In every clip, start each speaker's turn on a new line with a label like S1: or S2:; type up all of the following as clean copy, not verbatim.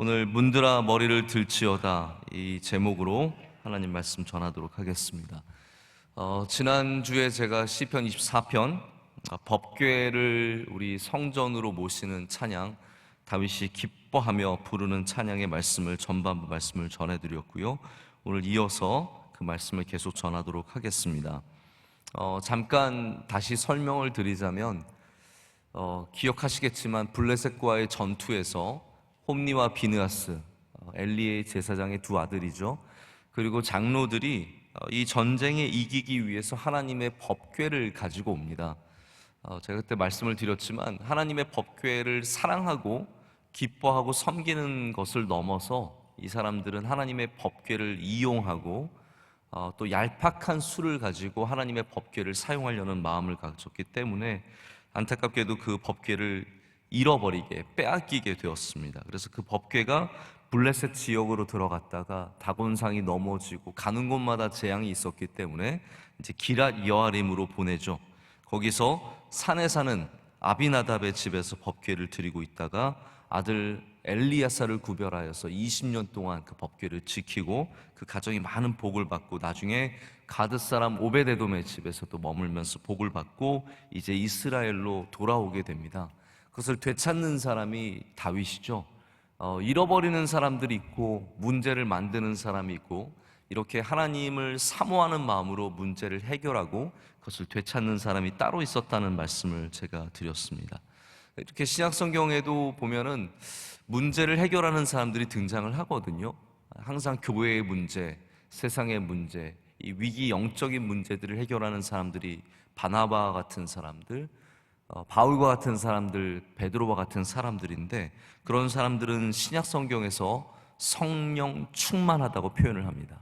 S1: 오늘 문드라 머리를 들지어다 이 제목으로 하나님 말씀 전하도록 하겠습니다. 지난주에 제가 시편 24편 법궤를 우리 성전으로 모시는 찬양, 다윗이 기뻐하며 부르는 찬양의 말씀을 전반부 말씀을 전해드렸고요. 오늘 이어서 그 말씀을 계속 전하도록 하겠습니다. 잠깐 다시 설명을 드리자면 기억하시겠지만 블레셋과의 전투에서 홈니와 비느하스, 엘리의 제사장의 두 아들이죠. 그리고 장로들이 이 전쟁에 이기기 위해서 하나님의 법궤를 가지고 옵니다. 제가 그때 말씀을 드렸지만 하나님의 법궤를 사랑하고 기뻐하고 섬기는 것을 넘어서 이 사람들은 하나님의 법궤를 이용하고 또 얄팍한 수를 가지고 하나님의 법궤를 사용하려는 마음을 가졌기 때문에 안타깝게도 그 법궤를 잃어버리게, 빼앗기게 되었습니다. 그래서 그 법궤가 블레셋 지역으로 들어갔다가 다곤상이 넘어지고 가는 곳마다 재앙이 있었기 때문에 이제 기랏 여아림으로 보내죠. 거기서 산에 사는 아비나답의 집에서 법궤를 드리고 있다가 아들 엘리야사를 구별하여서 20년 동안 그 법궤를 지키고 그 가정이 많은 복을 받고 나중에 가드 사람 오베데돔의 집에서 또 머물면서 복을 받고 이제 이스라엘로 돌아오게 됩니다. 그것을 되찾는 사람이 다윗이죠. 잃어버리는 사람들이 있고 문제를 만드는 사람이 있고 이렇게 하나님을 사모하는 마음으로 문제를 해결하고 그것을 되찾는 사람이 따로 있었다는 말씀을 제가 드렸습니다. 이렇게 신약 성경에도 보면은 문제를 해결하는 사람들이 등장을 하거든요. 항상 교회의 문제, 세상의 문제, 이 위기 영적인 문제들을 해결하는 사람들이 바나바와 같은 사람들, 바울과 같은 사람들, 베드로와 같은 사람들인데 그런 사람들은 신약 성경에서 성령 충만하다고 표현을 합니다.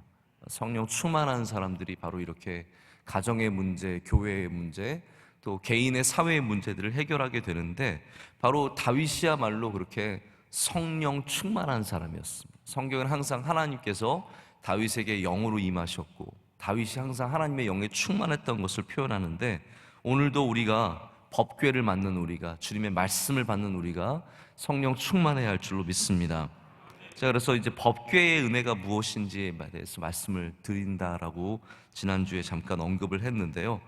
S1: 성령 충만한 사람들이 바로 이렇게 가정의 문제, 교회의 문제, 또 개인의 사회의 문제들을 해결하게 되는데 바로 다윗이야말로 그렇게 성령 충만한 사람이었습니다. 성경은 항상 하나님께서 다윗에게 영으로 임하셨고 다윗이 항상 하나님의 영에 충만했던 것을 표현하는데 오늘도 우리가 법궤를 맡는 우리가, 주님의 말씀을 받는 우리가 성령 충만해야 할 줄로 믿습니다. 자, 그래서 이제 법궤의 은혜가 무엇인지에 대해서 말씀을 드린다라고 지난주에 잠깐 언급을 했는데요.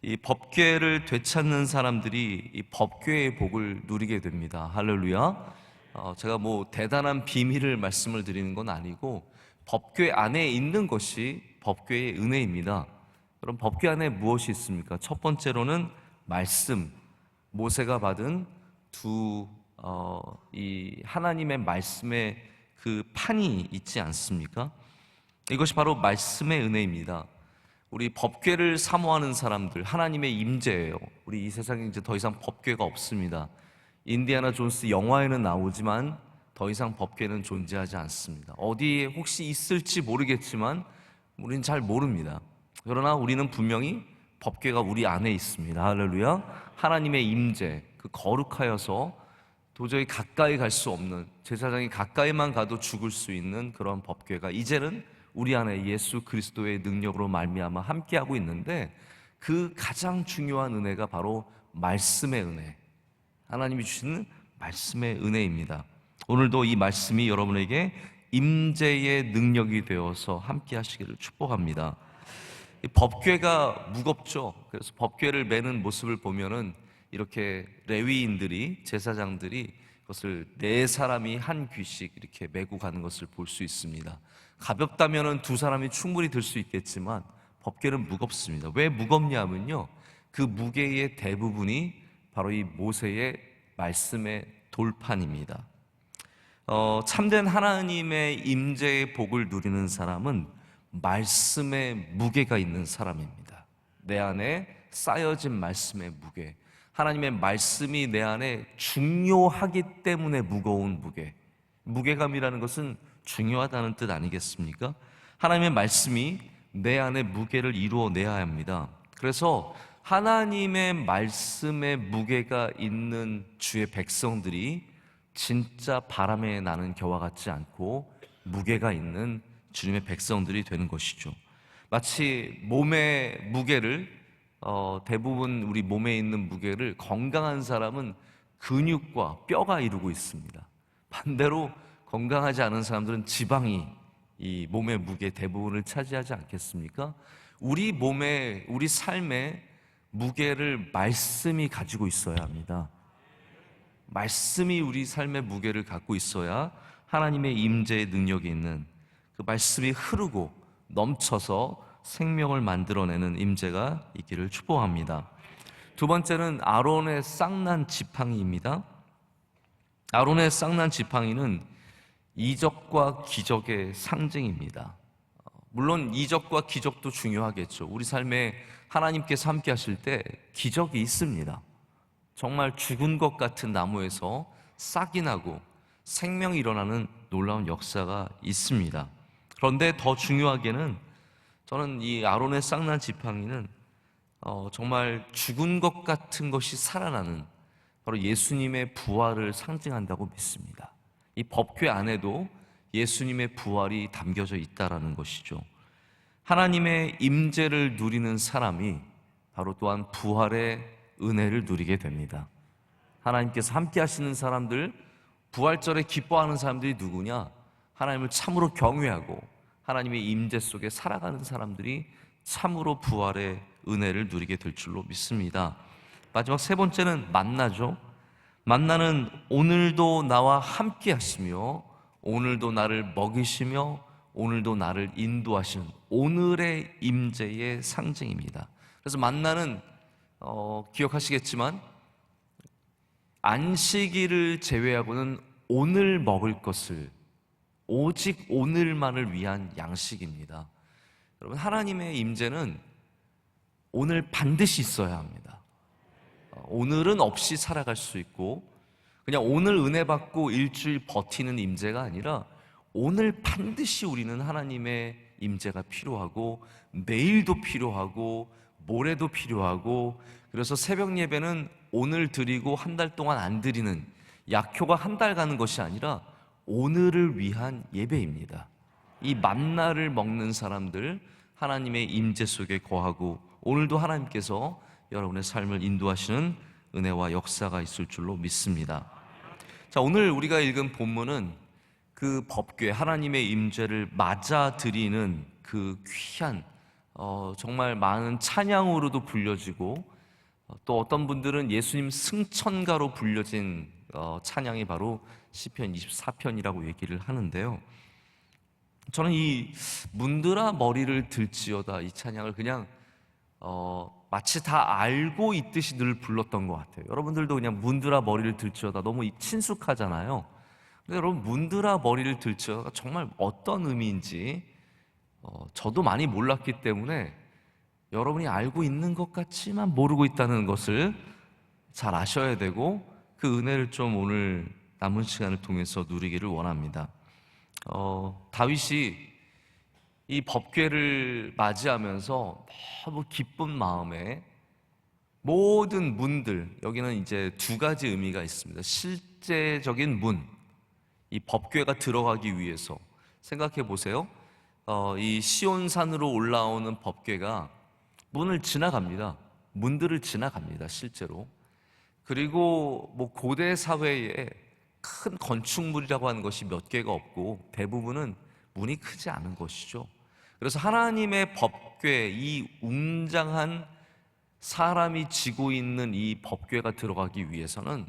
S1: 이 법궤를 되찾는 사람들이 이 법궤의 복을 누리게 됩니다. 할렐루야. 제가 뭐 대단한 비밀을 말씀을 드리는 건 아니고 법궤 안에 있는 것이 법궤의 은혜입니다. 그럼 법궤 안에 무엇이 있습니까? 첫 번째로는 말씀, 모세가 받은 이 하나님의 말씀의 그 판이 있지 않습니까? 이것이 바로 말씀의 은혜입니다. 우리 법궤를 사모하는 사람들, 하나님의 임재예요. 우리 이 세상에 이제 더 이상 법궤가 없습니다. 인디아나 존스 영화에는 나오지만 더 이상 법궤는 존재하지 않습니다. 어디에 혹시 있을지 모르겠지만 우리는 잘 모릅니다. 그러나 우리는 분명히 법궤가 우리 안에 있습니다. 할렐루야. 하나님의 임재, 그 거룩하여서 도저히 가까이 갈 수 없는, 제사장이 가까이만 가도 죽을 수 있는 그런 법궤가 이제는 우리 안에 예수 그리스도의 능력으로 말미암아 함께하고 있는데 그 가장 중요한 은혜가 바로 말씀의 은혜, 하나님이 주시는 말씀의 은혜입니다. 오늘도 이 말씀이 여러분에게 임재의 능력이 되어서 함께 하시기를 축복합니다. 법궤가 무겁죠. 그래서 법궤를 메는 모습을 보면은 이렇게 레위인들이, 제사장들이 그것을 네 사람이 한 귀씩 이렇게 메고 가는 것을 볼 수 있습니다. 가볍다면은 두 사람이 충분히 들 수 있겠지만 법궤는 무겁습니다. 왜 무겁냐면요, 그 무게의 대부분이 바로 이 모세의 말씀의 돌판입니다. 참된 하나님의 임재의 복을 누리는 사람은 말씀의 무게가 있는 사람입니다. 내 안에 쌓여진 말씀의 무게, 하나님의 말씀이 내 안에 중요하기 때문에 무거운 무게, 무게감이라는 것은 중요하다는 뜻 아니겠습니까? 하나님의 말씀이 내 안에 무게를 이루어내야 합니다. 그래서 하나님의 말씀의 무게가 있는 주의 백성들이 진짜 바람에 나는 겨와 같지 않고 무게가 있는 주님의 백성들이 되는 것이죠. 마치 몸의 무게를 대부분 우리 몸에 있는 무게를 건강한 사람은 근육과 뼈가 이루고 있습니다. 반대로 건강하지 않은 사람들은 지방이 이 몸의 무게 대부분을 차지하지 않겠습니까? 우리 몸에, 우리 삶에 무게를 말씀이 가지고 있어야 합니다. 말씀이 우리 삶의 무게를 갖고 있어야 하나님의 임재의 능력이 있는, 그 말씀이 흐르고 넘쳐서 생명을 만들어내는 임재가 있기를 축복합니다. 두 번째는 아론의 쌍난 지팡이입니다. 아론의 쌍난 지팡이는 이적과 기적의 상징입니다. 물론 이적과 기적도 중요하겠죠. 우리 삶에 하나님께서 함께 하실 때 기적이 있습니다. 정말 죽은 것 같은 나무에서 싹이 나고 생명이 일어나는 놀라운 역사가 있습니다. 그런데 더 중요하게는 저는 이 아론의 쌍난 지팡이는 정말 죽은 것 같은 것이 살아나는, 바로 예수님의 부활을 상징한다고 믿습니다. 이 법궤 안에도 예수님의 부활이 담겨져 있다라는 것이죠. 하나님의 임재를 누리는 사람이 바로 또한 부활의 은혜를 누리게 됩니다. 하나님께서 함께 하시는 사람들, 부활절에 기뻐하는 사람들이 누구냐? 하나님을 참으로 경외하고 하나님의 임재 속에 살아가는 사람들이 참으로 부활의 은혜를 누리게 될 줄로 믿습니다. 마지막 세 번째는 만나죠. 만나는 오늘도 나와 함께 하시며 오늘도 나를 먹이시며 오늘도 나를 인도하시는 오늘의 임재의 상징입니다. 그래서 만나는 기억하시겠지만 안식일을 제외하고는 오늘 먹을 것을 오직 오늘만을 위한 양식입니다. 여러분, 하나님의 임재는 오늘 반드시 있어야 합니다. 오늘은 없이 살아갈 수 있고 그냥 오늘 은혜 받고 일주일 버티는 임재가 아니라 오늘 반드시 우리는 하나님의 임재가 필요하고 내일도 필요하고 모레도 필요하고, 그래서 새벽 예배는 오늘 드리고 한 달 동안 안 드리는, 약효가 한 달 가는 것이 아니라 오늘을 위한 예배입니다. 이 만나를 먹는 사람들, 하나님의 임재 속에 거하고 오늘도 하나님께서 여러분의 삶을 인도하시는 은혜와 역사가 있을 줄로 믿습니다. 자, 오늘 우리가 읽은 본문은 그 법궤, 하나님의 임재를 맞아 드리는 그 귀한, 정말 많은 찬양으로도 불려지고 또 어떤 분들은 예수님 승천가로 불려진 찬양이 바로 시편 24편이라고 얘기를 하는데요. 저는 이 문드라 머리를 들지어다 이 찬양을 그냥 마치 다 알고 있듯이 늘 불렀던 것 같아요. 여러분들도 그냥 문드라 머리를 들지어다 너무 친숙하잖아요. 근데 여러분, 문드라 머리를 들지어다가 정말 어떤 의미인지 저도 많이 몰랐기 때문에 여러분이 알고 있는 것 같지만 모르고 있다는 것을 잘 아셔야 되고 그 은혜를 좀 오늘 남은 시간을 통해서 누리기를 원합니다. 다윗이 이 법궤를 맞이하면서 너무 기쁜 마음에 모든 문들, 여기는 이제 두 가지 의미가 있습니다. 실제적인 문, 이 법궤가 들어가기 위해서 생각해 보세요. 이 시온산으로 올라오는 법궤가 문을 지나갑니다. 문들을 지나갑니다, 실제로. 그리고 뭐 고대 사회에 큰 건축물이라고 하는 것이 몇 개가 없고 대부분은 문이 크지 않은 것이죠. 그래서 하나님의 법궤, 이 웅장한 사람이 지고 있는 이 법궤가 들어가기 위해서는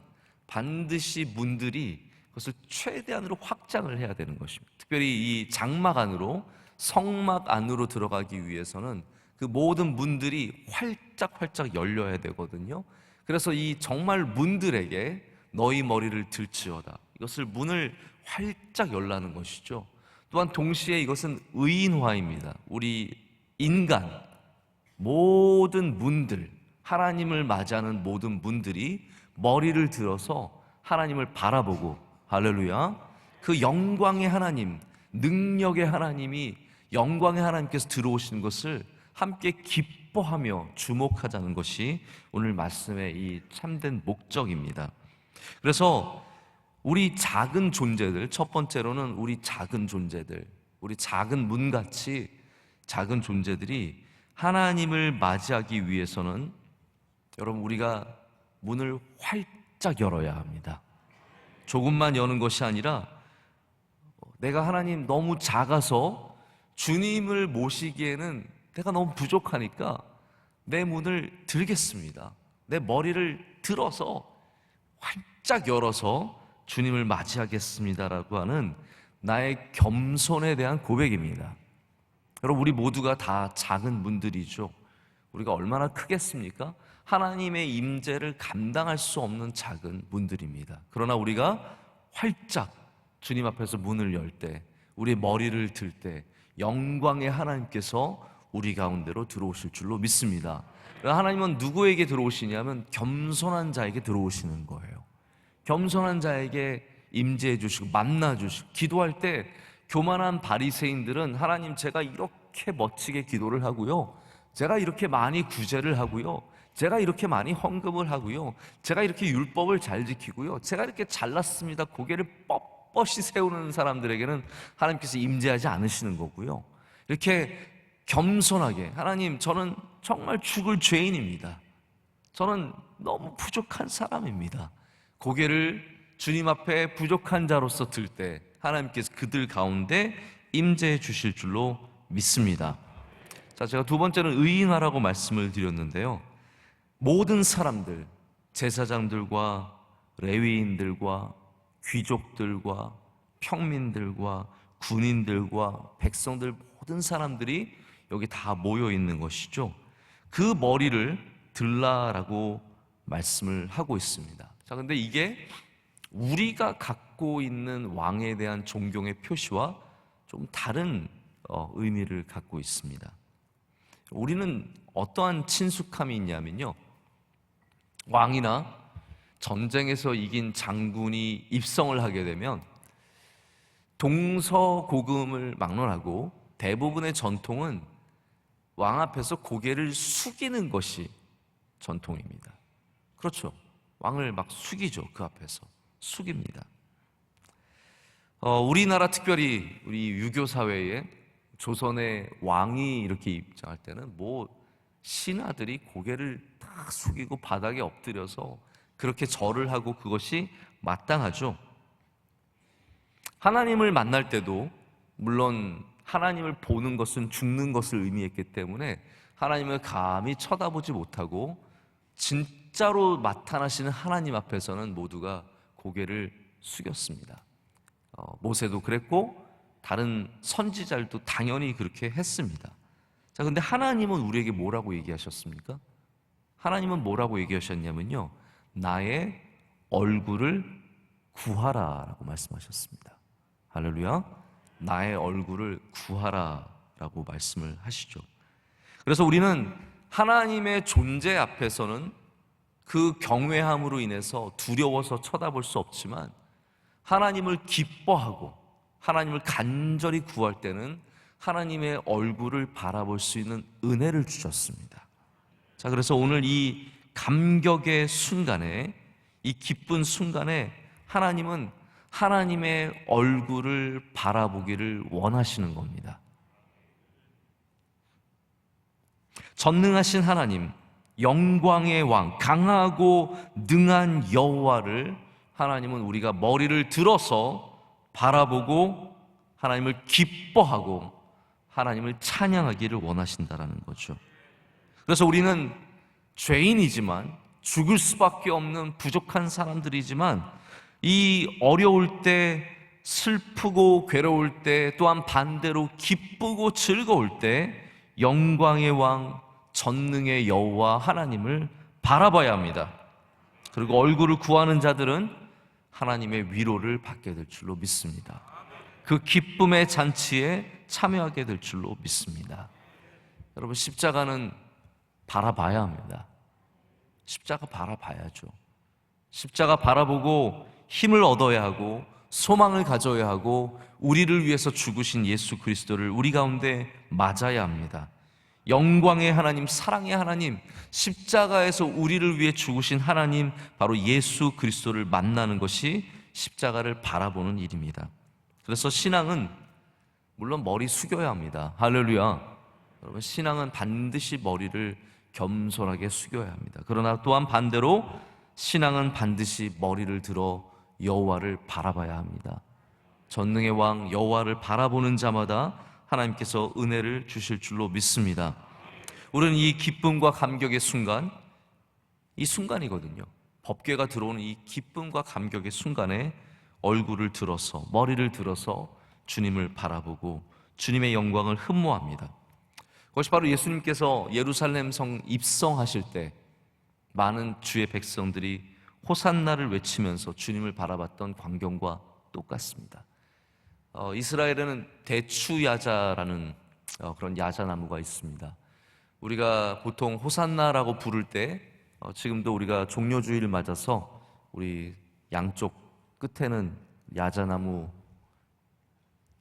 S1: 반드시 문들이 그것을 최대한으로 확장을 해야 되는 것입니다. 특별히 이 장막 안으로, 성막 안으로 들어가기 위해서는 그 모든 문들이 활짝활짝 열려야 되거든요. 그래서 이 정말 문들에게 너희 머리를 들지어다, 이것을 문을 활짝 열라는 것이죠. 또한 동시에 이것은 의인화입니다. 우리 인간 모든 문들, 하나님을 맞이하는 모든 문들이 머리를 들어서 하나님을 바라보고, 할렐루야, 그 영광의 하나님, 능력의 하나님이, 영광의 하나님께서 들어오시는 것을 함께 기뻐하며 주목하자는 것이 오늘 말씀의 이 참된 목적입니다. 그래서 우리 작은 존재들, 첫 번째로는 우리 작은 존재들, 우리 작은 문같이 작은 존재들이 하나님을 맞이하기 위해서는 여러분, 우리가 문을 활짝 열어야 합니다. 조금만 여는 것이 아니라 내가 하나님 너무 작아서 주님을 모시기에는 내가 너무 부족하니까 내 문을 들겠습니다. 내 머리를 들어서 활짝 열어서 주님을 맞이하겠습니다라고 하는 나의 겸손에 대한 고백입니다. 여러분, 우리 모두가 다 작은 분들이죠. 우리가 얼마나 크겠습니까? 하나님의 임재를 감당할 수 없는 작은 분들입니다. 그러나 우리가 활짝 주님 앞에서 문을 열 때, 우리 머리를 들 때 영광의 하나님께서 우리 가운데로 들어오실 줄로 믿습니다. 하나님은 누구에게 들어오시냐면 겸손한 자에게 들어오시는 거예요. 겸손한 자에게 임재해 주시고 만나 주시고, 기도할 때 교만한 바리새인들은 하나님, 제가 이렇게 멋지게 기도를 하고요, 제가 이렇게 많이 구제를 하고요, 제가 이렇게 많이 헌금을 하고요, 제가 이렇게 율법을 잘 지키고요, 제가 이렇게 잘났습니다, 고개를 뻣뻣이 세우는 사람들에게는 하나님께서 임재하지 않으시는 거고요, 이렇게 겸손하게, 하나님, 저는 정말 죽을 죄인입니다, 저는 너무 부족한 사람입니다, 고개를 주님 앞에 부족한 자로서 들 때 하나님께서 그들 가운데 임재해 주실 줄로 믿습니다. 자, 제가 두 번째는 의인하라고 말씀을 드렸는데요, 모든 사람들, 제사장들과 레위인들과 귀족들과 평민들과 군인들과 백성들, 모든 사람들이 여기 다 모여 있는 것이죠. 그 머리를 들라라고 말씀을 하고 있습니다. 자, 근데 이게 우리가 갖고 있는 왕에 대한 존경의 표시와 좀 다른 의미를 갖고 있습니다. 우리는 어떠한 친숙함이 있냐면요, 왕이나 전쟁에서 이긴 장군이 입성을 하게 되면 동서고금을 막론하고 대부분의 전통은 왕 앞에서 고개를 숙이는 것이 전통입니다. 그렇죠. 왕을 막 숙이죠. 그 앞에서 숙입니다. 우리나라, 특별히 우리 유교 사회에 조선의 왕이 이렇게 입장할 때는 신하들이 고개를 딱 숙이고 바닥에 엎드려서 그렇게 절을 하고 그것이 마땅하죠. 하나님을 만날 때도 물론 하나님을 보는 것은 죽는 것을 의미했기 때문에 하나님을 감히 쳐다보지 못하고 진짜로 나타나시는 하나님 앞에서는 모두가 고개를 숙였습니다. 모세도 그랬고 다른 선지자들도 당연히 그렇게 했습니다. 자, 근데 하나님은 우리에게 뭐라고 얘기하셨습니까? 하나님은 뭐라고 얘기하셨냐면요, 나의 얼굴을 구하라라고 말씀하셨습니다. 할렐루야. 나의 얼굴을 구하라라고 말씀을 하시죠. 그래서 우리는 하나님의 존재 앞에서는 그 경외함으로 인해서 두려워서 쳐다볼 수 없지만, 하나님을 기뻐하고 하나님을 간절히 구할 때는 하나님의 얼굴을 바라볼 수 있는 은혜를 주셨습니다. 자, 그래서 오늘 이 감격의 순간에, 이 기쁜 순간에 하나님은 하나님의 얼굴을 바라보기를 원하시는 겁니다. 전능하신 하나님, 영광의 왕, 강하고 능한 여호와를 하나님은 우리가 머리를 들어서 바라보고 하나님을 기뻐하고 하나님을 찬양하기를 원하신다라는 거죠. 그래서 우리는 죄인이지만, 죽을 수밖에 없는 부족한 사람들이지만, 이 어려울 때, 슬프고 괴로울 때, 또한 반대로 기쁘고 즐거울 때 영광의 왕, 전능의 여호와 하나님을 바라봐야 합니다. 그리고 얼굴을 구하는 자들은 하나님의 위로를 받게 될 줄로 믿습니다. 그 기쁨의 잔치에 참여하게 될 줄로 믿습니다. 여러분, 십자가는 바라봐야 합니다. 십자가 바라봐야죠. 십자가 바라보고 힘을 얻어야 하고 소망을 가져야 하고 우리를 위해서 죽으신 예수 그리스도를 우리 가운데 맞아야 합니다. 영광의 하나님, 사랑의 하나님, 십자가에서 우리를 위해 죽으신 하나님, 바로 예수 그리스도를 만나는 것이 십자가를 바라보는 일입니다. 그래서 신앙은 물론 머리 숙여야 합니다. 할렐루야. 여러분, 신앙은 반드시 머리를 겸손하게 숙여야 합니다. 그러나 또한 반대로 신앙은 반드시 머리를 들어 여호와를 바라봐야 합니다. 전능의 왕 여호와를 바라보는 자마다 하나님께서 은혜를 주실 줄로 믿습니다. 우리는 이 기쁨과 감격의 순간, 이 순간이거든요. 법궤가 들어오는 이 기쁨과 감격의 순간에 얼굴을 들어서, 머리를 들어서 주님을 바라보고 주님의 영광을 흠모합니다. 그것이 바로 예수님께서 예루살렘 성 입성하실 때 많은 주의 백성들이 호산나를 외치면서 주님을 바라봤던 광경과 똑같습니다. 이스라엘에는 대추야자라는 그런 야자나무가 있습니다. 우리가 보통 호산나라고 부를 때 지금도 우리가 종려주의를 맞아서 우리 양쪽 끝에는 야자나무,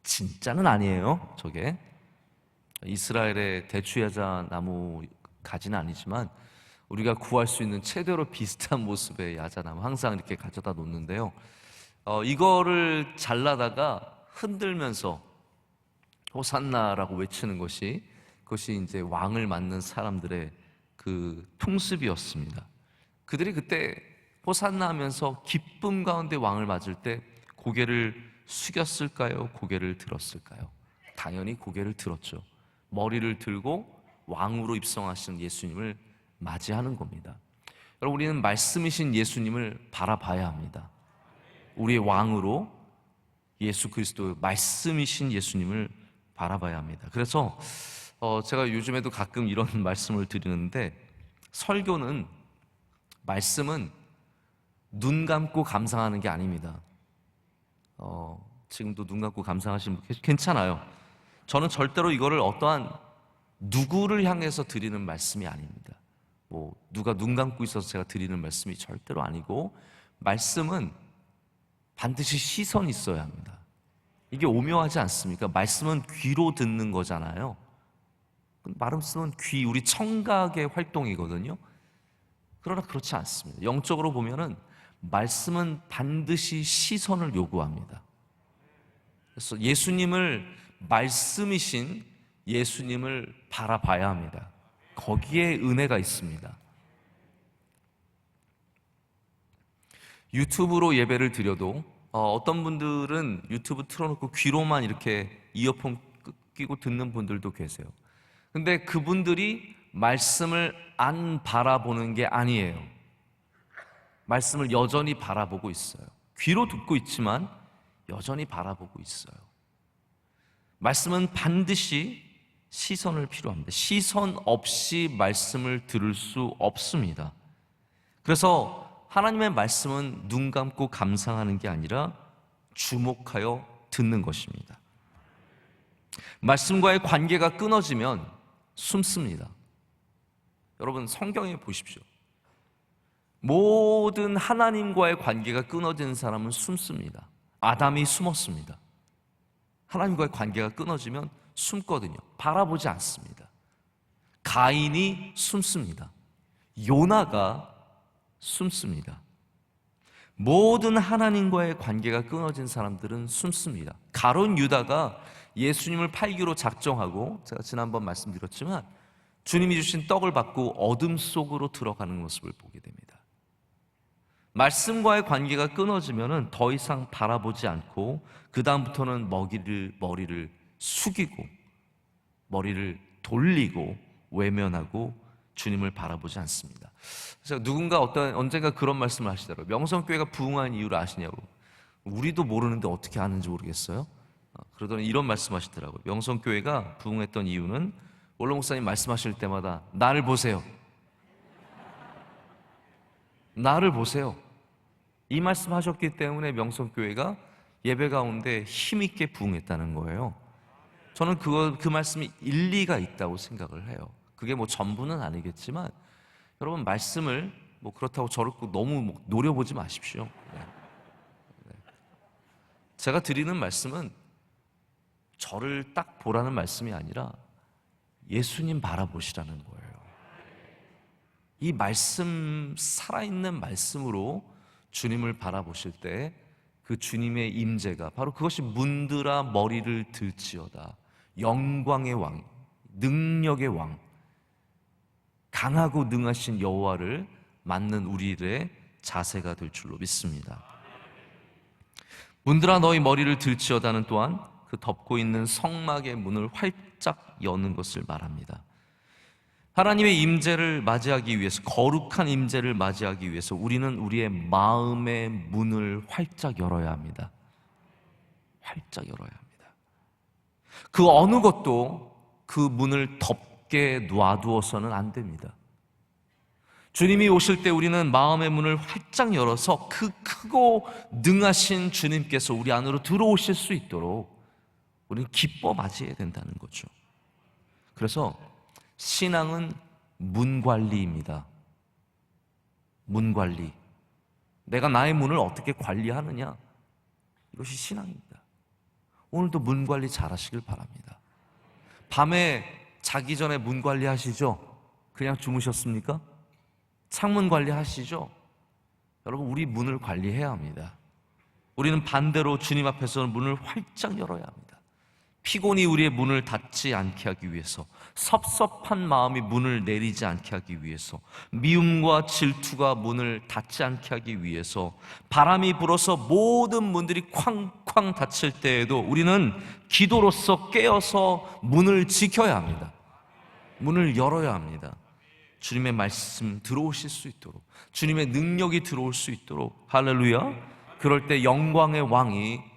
S1: 진짜는 아니에요. 저게 이스라엘의 대추야자나무 가지는 아니지만 우리가 구할 수 있는 최대로 비슷한 모습의 야자나무 항상 이렇게 가져다 놓는데요. 이거를 잘라다가 흔들면서 호산나라고 외치는 그것이 이제 왕을 맞는 사람들의 그 풍습이었습니다. 그들이 그때 호산나 하면서 기쁨 가운데 왕을 맞을 때 고개를 숙였을까요? 고개를 들었을까요? 당연히 고개를 들었죠. 머리를 들고 왕으로 입성하신 예수님을 맞이하는 겁니다. 여러분, 우리는 말씀이신 예수님을 바라봐야 합니다. 우리의 왕으로 예수 그리스도, 말씀이신 예수님을 바라봐야 합니다. 그래서 제가 요즘에도 가끔 이런 말씀을 드리는데, 설교는, 말씀은 눈 감고 감상하는 게 아닙니다. 지금도 눈 감고 감상하시는 분 괜찮아요. 저는 절대로 이거를 어떠한 누구를 향해서 드리는 말씀이 아닙니다. 누가 눈 감고 있어서 제가 드리는 말씀이 절대로 아니고, 말씀은 반드시 시선이 있어야 합니다. 이게 오묘하지 않습니까? 말씀은 귀로 듣는 거잖아요. 말씀은 귀, 우리 청각의 활동이거든요. 그러나 그렇지 않습니다. 영적으로 보면은 말씀은 반드시 시선을 요구합니다. 그래서 예수님을, 말씀이신 예수님을 바라봐야 합니다. 거기에 은혜가 있습니다. 유튜브로 예배를 드려도 어떤 분들은 유튜브 틀어놓고 귀로만 이렇게 이어폰 끼고 듣는 분들도 계세요. 근데 그분들이 말씀을 안 바라보는 게 아니에요. 말씀을 여전히 바라보고 있어요. 귀로 듣고 있지만 여전히 바라보고 있어요. 말씀은 반드시 시선을 필요합니다. 시선 없이 말씀을 들을 수 없습니다. 그래서 하나님의 말씀은 눈 감고 감상하는 게 아니라 주목하여 듣는 것입니다. 말씀과의 관계가 끊어지면 숨습니다. 여러분, 성경에 보십시오. 모든 하나님과의 관계가 끊어진 사람은 숨습니다. 아담이 숨었습니다. 하나님과의 관계가 끊어지면 숨거든요. 바라보지 않습니다. 가인이 숨습니다. 요나가 숨습니다. 모든 하나님과의 관계가 끊어진 사람들은 숨습니다. 가룟 유다가 예수님을 팔기로 작정하고, 제가 지난번 말씀드렸지만 주님이 주신 떡을 받고 어둠 속으로 들어가는 모습을 보게 됩니다. 말씀과의 관계가 끊어지면 더 이상 바라보지 않고 그 다음부터는 머리를 숙이고 머리를 돌리고 외면하고 주님을 바라보지 않습니다. 그래서 누군가 언젠가 그런 말씀을 하시더라고요. 명성교회가 부흥한 이유를 아시냐고. 우리도 모르는데 어떻게 아는지 모르겠어요. 그러더니 이런 말씀 하시더라고요. 명성교회가 부흥했던 이유는 원로 목사님 말씀하실 때마다 나를 보세요. 나를 보세요. 이 말씀 하셨기 때문에 명성교회가 예배 가운데 힘있게 부흥했다는 거예요. 저는 그 말씀이 일리가 있다고 생각을 해요. 그게 전부는 아니겠지만 여러분, 말씀을 그렇다고 저를 너무 노려보지 마십시오. 네. 제가 드리는 말씀은 저를 딱 보라는 말씀이 아니라 예수님 바라보시라는 거예요. 이 말씀, 살아있는 말씀으로 주님을 바라보실 때 그 주님의 임재가 바로 그것이 문드라 머리를 들지어다. 영광의 왕, 능력의 왕, 강하고 능하신 여호와를 맞는 우리의 자세가 될 줄로 믿습니다. 문들아 너희 머리를 들지어다는 또한 그 덮고 있는 성막의 문을 활짝 여는 것을 말합니다. 하나님의 임재를 맞이하기 위해서, 거룩한 임재를 맞이하기 위해서 우리는 우리의 마음의 문을 활짝 열어야 합니다. 활짝 열어야 합니다. 그 어느 것도 그 문을 덮게 놔두어서는 안 됩니다. 주님이 오실 때 우리는 마음의 문을 활짝 열어서 그 크고 능하신 주님께서 우리 안으로 들어오실 수 있도록 우리는 기뻐 맞이해야 된다는 거죠. 그래서 신앙은 문 관리입니다. 문 관리. 내가 나의 문을 어떻게 관리하느냐, 이것이 신앙입니다. 오늘도 문 관리 잘 하시길 바랍니다. 밤에 자기 전에 문 관리 하시죠? 그냥 주무셨습니까? 창문 관리 하시죠? 여러분, 우리 문을 관리해야 합니다. 우리는 반대로 주님 앞에서 문을 활짝 열어야 합니다. 피곤이 우리의 문을 닫지 않게 하기 위해서, 섭섭한 마음이 문을 내리지 않게 하기 위해서, 미움과 질투가 문을 닫지 않게 하기 위해서, 바람이 불어서 모든 문들이 쾅쾅 닫힐 때에도 우리는 기도로서 깨어서 문을 지켜야 합니다. 문을 열어야 합니다. 주님의 말씀 들어오실 수 있도록, 주님의 능력이 들어올 수 있도록. 할렐루야. 그럴 때 영광의 왕이,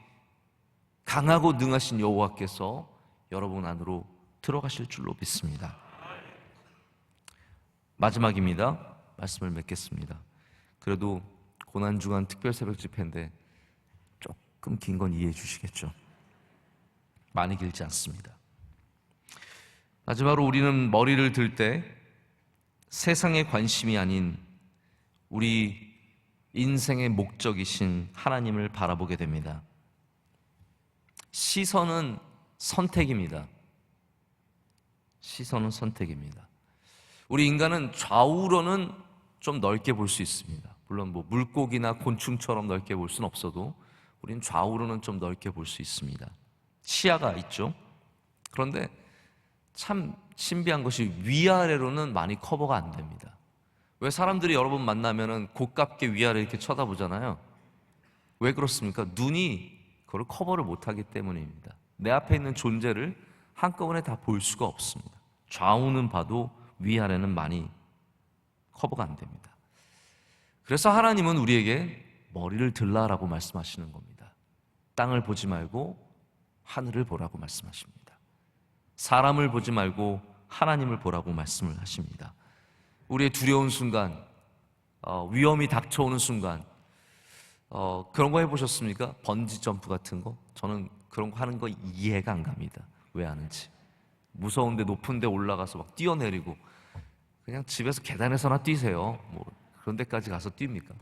S1: 강하고 능하신 여호와께서 여러분 안으로 들어가실 줄로 믿습니다. 마지막입니다. 말씀을 맺겠습니다. 그래도 고난주간 특별새벽 집회인데 조금 긴 건 이해해 주시겠죠? 많이 길지 않습니다. 마지막으로 우리는 머리를 들 때 세상의 관심이 아닌 우리 인생의 목적이신 하나님을 바라보게 됩니다. 시선은 선택입니다. 시선은 선택입니다. 우리 인간은 좌우로는 좀 넓게 볼 수 있습니다. 물론 물고기나 곤충처럼 넓게 볼 수는 없어도 우리는 좌우로는 좀 넓게 볼 수 있습니다. 시야가 있죠. 그런데 참 신비한 것이 위아래로는 많이 커버가 안 됩니다. 왜 사람들이 여러분 만나면은 고깝게 위아래 이렇게 쳐다보잖아요. 왜 그렇습니까? 눈이 그걸 커버를 못하기 때문입니다. 내 앞에 있는 존재를 한꺼번에 다 볼 수가 없습니다. 좌우는 봐도 위아래는 많이 커버가 안 됩니다. 그래서 하나님은 우리에게 머리를 들라라고 말씀하시는 겁니다. 땅을 보지 말고 하늘을 보라고 말씀하십니다. 사람을 보지 말고 하나님을 보라고 말씀을 하십니다. 우리의 두려운 순간, 위험이 닥쳐오는 순간, 그런 거 해보셨습니까? 번지 점프 같은 거? 저는 그런 거 하는 거 이해가 안 갑니다. 왜 하는지. 무서운데 높은 데 올라가서 막 뛰어내리고, 그냥 집에서 계단에서나 뛰세요. 그런 데까지 가서 뜁니까?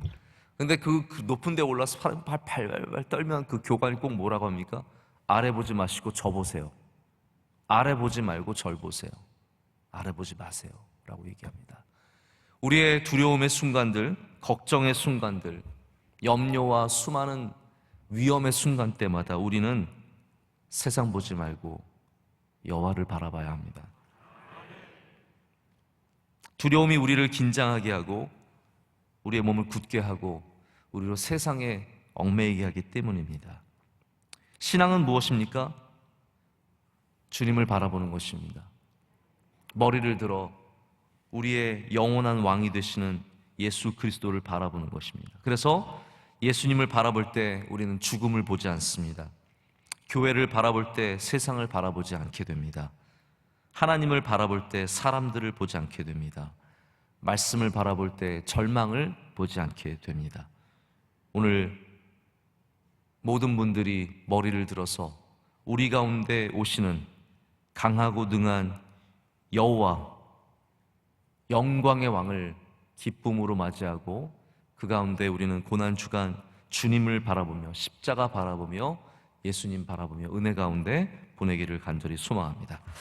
S1: 근데 그 높은 데 올라서 팔 떨면 그 교관이 꼭 뭐라고 합니까? 아래 보지 마시고 저 보세요. 아래 보지 말고 절 보세요. 아래 보지 마세요 라고 얘기합니다. 우리의 두려움의 순간들, 걱정의 순간들, 염려와 수많은 위험의 순간 때마다 우리는 세상 보지 말고 여호와를 바라봐야 합니다. 두려움이 우리를 긴장하게 하고 우리의 몸을 굳게 하고 우리로 세상에 얽매이게 하기 때문입니다. 신앙은 무엇입니까? 주님을 바라보는 것입니다. 머리를 들어 우리의 영원한 왕이 되시는 예수 그리스도를 바라보는 것입니다. 그래서 예수님을 바라볼 때 우리는 죽음을 보지 않습니다. 교회를 바라볼 때 세상을 바라보지 않게 됩니다. 하나님을 바라볼 때 사람들을 보지 않게 됩니다. 말씀을 바라볼 때 절망을 보지 않게 됩니다. 오늘 모든 분들이 머리를 들어서 우리 가운데 오시는 강하고 능한 여호와, 영광의 왕을 기쁨으로 맞이하고 그 가운데 우리는 고난주간 주님을 바라보며 십자가 바라보며 예수님 바라보며 은혜 가운데 보내기를 간절히 소망합니다.